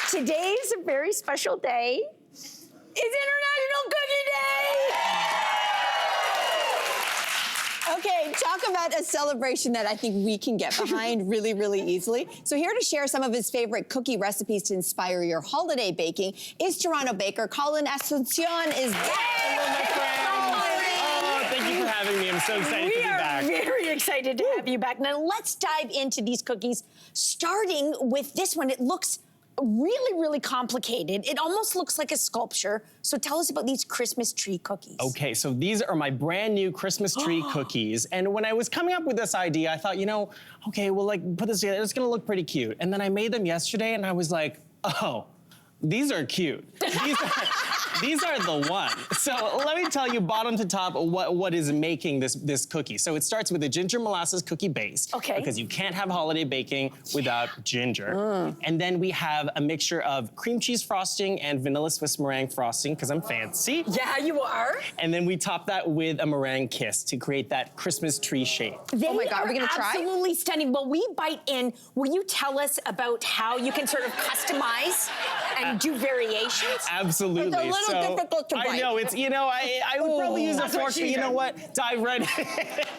Today's a very special day. It's International Cookie Day! Okay, talk about a celebration that I think we can get behind really, really easily. So here to share some of his favorite cookie recipes to inspire your holiday baking is Toronto baker Colin Asuncion is back. Hello, my friend. Oh, thank you for having me. I'm so excited to be back. We are very excited to have you back. Now let's dive into these cookies, starting with this one. It looks really, really complicated. It almost looks like a sculpture. So tell us about these Christmas tree cookies. Okay, so these are my brand new Christmas tree cookies. And when I was coming up with this idea, I thought, okay, well, put this together. It's gonna look pretty cute. And then I made them yesterday and I was like, oh, these are cute. These are the one. So let me tell you, bottom to top, what is making this cookie. So it starts with a ginger molasses cookie base. Okay. Because you can't have holiday baking without ginger. And then we have a mixture of cream cheese frosting and vanilla Swiss meringue frosting, because I'm fancy. Yeah, you are. And then we top that with a meringue kiss to create that Christmas tree shape. They oh my God, are we gonna try? Absolutely stunning. Well, we bite in. Will you tell us about how you can sort of customize and do variations? Absolutely. It's a little difficult to bite. I know, I would probably use a fork, but you know what? Dive right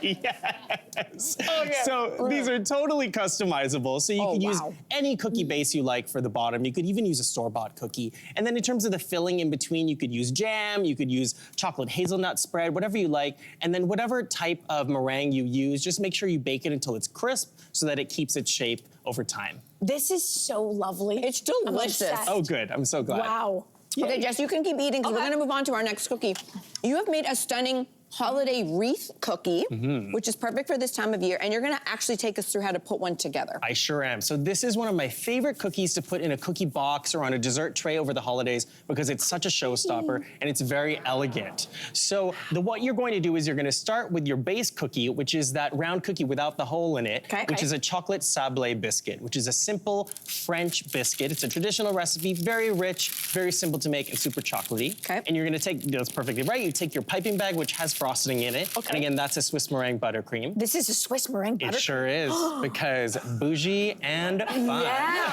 in. Yes. Okay. So these are totally customizable. So you can use any cookie base you like for the bottom. You could even use a store-bought cookie. And then in terms of the filling in between, you could use jam, you could use chocolate hazelnut spread, whatever you like. And then whatever type of meringue you use, just make sure you bake it until it's crisp so that it keeps its shape over time. This is so lovely. It's delicious. Oh, good. I'm so glad. Wow. Okay, Jess, you can keep eating because we're gonna move on to our next cookie. You have made a stunning holiday wreath cookie, which is perfect for this time of year, and you're gonna actually take us through how to put one together. I sure am. So this is one of my favorite cookies to put in a cookie box or on a dessert tray over the holidays because it's such a showstopper and it's very elegant. So what you're going to do is you're gonna start with your base cookie, which is that round cookie without the hole in it, which is a chocolate sablé biscuit, which is a simple French biscuit. It's a traditional recipe, very rich, very simple to make, and super chocolatey. Okay. And you're gonna take, that's perfectly right, you take your piping bag, which has frosting in it. Okay. And again, that's a Swiss meringue buttercream. This is a Swiss meringue buttercream? It sure is, because bougie and fun. Yeah,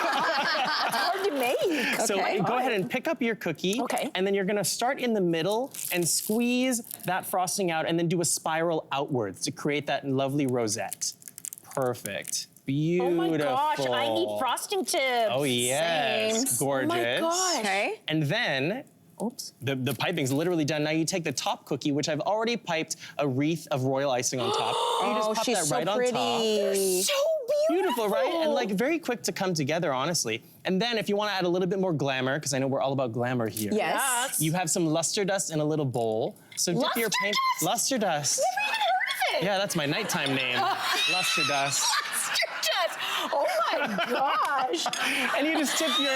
it's hard to make. So go ahead and pick up your cookie, and then you're gonna start in the middle and squeeze that frosting out and then do a spiral outwards to create that lovely rosette. Perfect. Beautiful. Oh my gosh, I need frosting tips. Oh yes, Same. gorgeous. Oh my gosh. Okay. And then, the piping's literally done. Now you take the top cookie, which I've already piped a wreath of royal icing on top. You just pop that right on top. They're so Beautiful, right? And very quick to come together, honestly. And then if you want to add a little bit more glamour, because I know we're all about glamour here. Yes. You have some luster dust in a little bowl. So dip your paint. Luster dust? Never even heard of it. Yeah, that's my nighttime name. Luster dust. Luster dust. Oh my gosh. And you just tip your...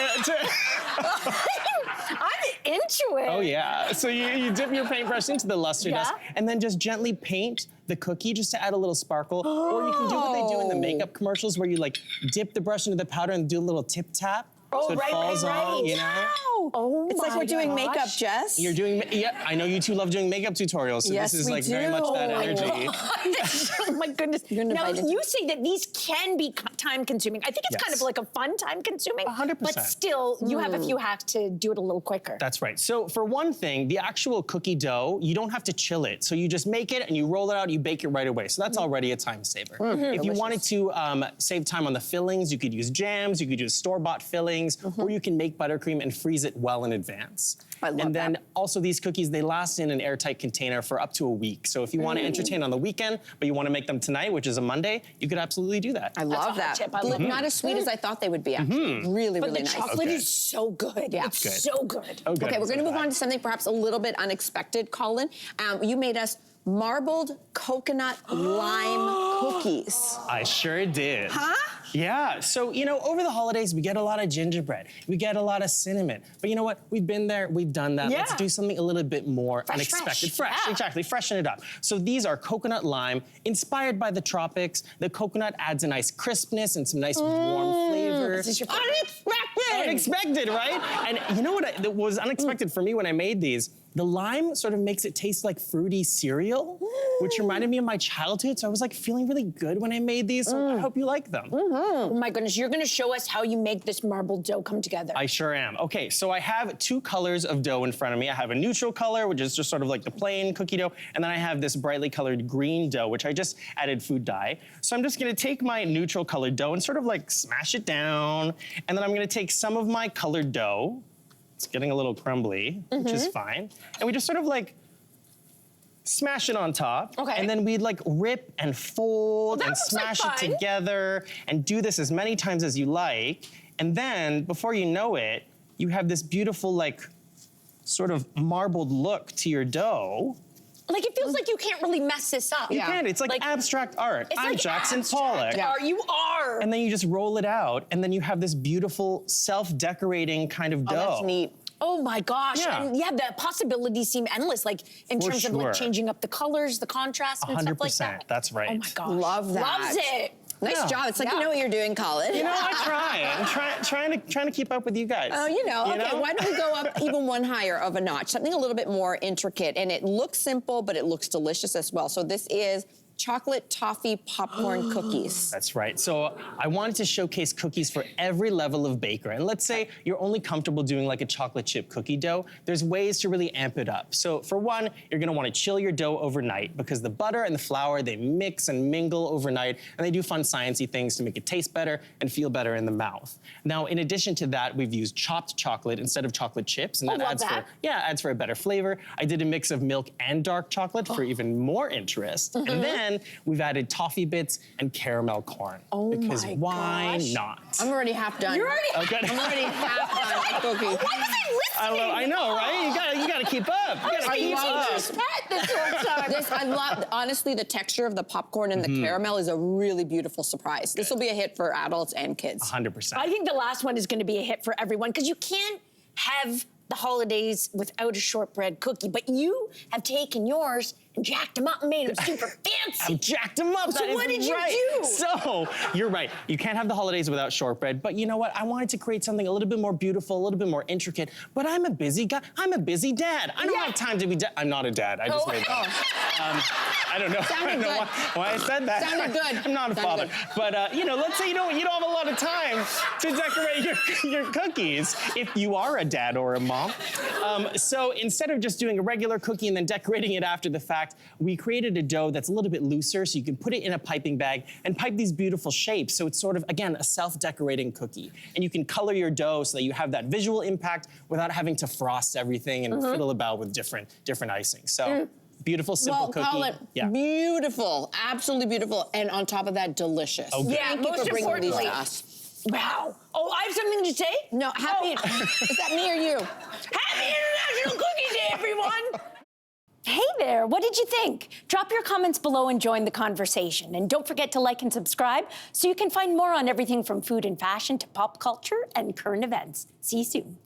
I'm into it. Oh yeah. So you dip your paintbrush into the luster dust and then just gently paint the cookie just to add a little sparkle. Or you can do what they do in the makeup commercials where you dip the brush into the powder and do a little tip tap. So it falls on, you know? Oh It's like we're doing makeup, Jess. You're doing, I know you two love doing makeup tutorials, so Yes, this is we very much that energy. Oh my goodness. Now, you say that these can be time consuming. I think it's kind of like a fun time consuming. 100%. But still, you have a few hacks to do it a little quicker. That's right. So for one thing, the actual cookie dough, you don't have to chill it. So you just make it and you roll it out, you bake it right away. So that's already a time saver. If you wanted to save time on the fillings, you could use jams, you could use store-bought fillings, or you can make buttercream and freeze it well in advance. I love and then also these cookies, they last in an airtight container for up to a week. So if you want to entertain on the weekend, but you want to make them tonight, which is a Monday, you could absolutely do that. I love that. Not as sweet as I thought they would be, actually. Really, really nice. But the chocolate is so good. Yeah. It's good. so good. Oh, good. Okay, we're going to move on to something perhaps a little bit unexpected, Colin. You made us marbled coconut lime cookies. I sure did. Huh? Yeah, so, over the holidays, we get a lot of gingerbread. We get a lot of cinnamon. But you know what? We've been there, we've done that. Yeah. Let's do something a little bit more unexpected. Fresh, exactly, freshen it up. So these are coconut lime, inspired by the tropics. The coconut adds a nice crispness and some nice warm flavor. This is your Unexpected, right? And you know what was unexpected for me when I made these? the lime sort of makes it taste like fruity cereal, which reminded me of my childhood. So I was like feeling really good when I made these. So I hope you like them. Oh my goodness, you're gonna show us how you make this marbled dough come together. I sure am. Okay, so I have 2 colors of dough in front of me. I have a neutral color, which is just sort of like the plain cookie dough, and then I have this brightly colored green dough, which I just added food dye. So I'm just gonna take my neutral colored dough and sort of like smash it down, and then I'm gonna take some of my colored dough. It's getting a little crumbly, which is fine. And we just sort of like smash it on top. Okay. And then we'd like rip and fold and looks like smash it fun. together and do this as many times as you like. And then before you know it, you have this beautiful like sort of marbled look to your dough. Like, it feels like you can't really mess this up. You can, it's like abstract art. It's I'm like Jackson abstract Pollock. art. You are. And then you just roll it out, and then you have this beautiful self-decorating kind of dough. Oh, that's neat. Oh my gosh. Yeah. And yeah, the possibilities seem endless, like in For terms of like sure. changing up the colors, the contrast, and stuff like 100%, that. that's right. Oh my gosh. Love that. Loves it. Nice Yeah. job. It's like you know what you're doing, Colin. You know, I try. I'm trying to keep up with you guys. Oh, okay, why don't we go up even one higher of a notch, something a little bit more intricate, and it looks simple, but it looks delicious as well. So this is chocolate toffee popcorn cookies. That's right. So I wanted to showcase cookies for every level of baker. And let's say you're only comfortable doing like a chocolate chip cookie dough. There's ways to really amp it up. So for one, you're gonna wanna chill your dough overnight because the butter and the flour, they mix and mingle overnight, and they do fun sciencey things to make it taste better and feel better in the mouth. Now, in addition to that, we've used chopped chocolate instead of chocolate chips, and that love adds that. adds for a better flavor. I did a mix of milk and dark chocolate for even more interest. And then we've added toffee bits and caramel corn. Oh because my why gosh. not? I'm already half done. You're already. Okay. I'm already half done with cookies. Why was I listening? I know, right? You gotta keep up. You gotta keep up. This whole time. I love, honestly, the texture of the popcorn and the caramel is a really beautiful surprise. This will be a hit for adults and kids. 100%. I think the last one is going to be a hit for everyone because you can't have the holidays without a shortbread cookie, but you have taken yours and jacked them up and made them super fancy. I jacked them up. So That is what did you right. do? So you're right. You can't have the holidays without shortbread. But you know what? I wanted to create something a little bit more beautiful, a little bit more intricate. But I'm a busy guy. I'm a busy dad. I don't have time to be. I'm not a dad. I just made that. I don't know. I don't know why I said that. Sounded good. I'm not a Sounded father. good. But you know, let's say you don't have a lot of time to decorate your cookies if you are a dad or a mom. So instead of just doing a regular cookie and then decorating it after the fact, we created a dough that's a little bit looser so you can put it in a piping bag and pipe these beautiful shapes. So it's sort of, again, a self-decorating cookie. And you can color your dough so that you have that visual impact without having to frost everything and fiddle about with different icing. So beautiful, simple cookie. Colin, beautiful, absolutely beautiful, and on top of that, delicious. Oh, good. Yeah, Thank you most for bringing these to importantly. us. Wow. Oh, I have something to say? No, happy. Is that me or you? Happy International Cookie Day, everyone! Hey there, what did you think? Drop your comments below and join the conversation. And don't forget to like and subscribe so you can find more on everything from food and fashion to pop culture and current events. See you soon.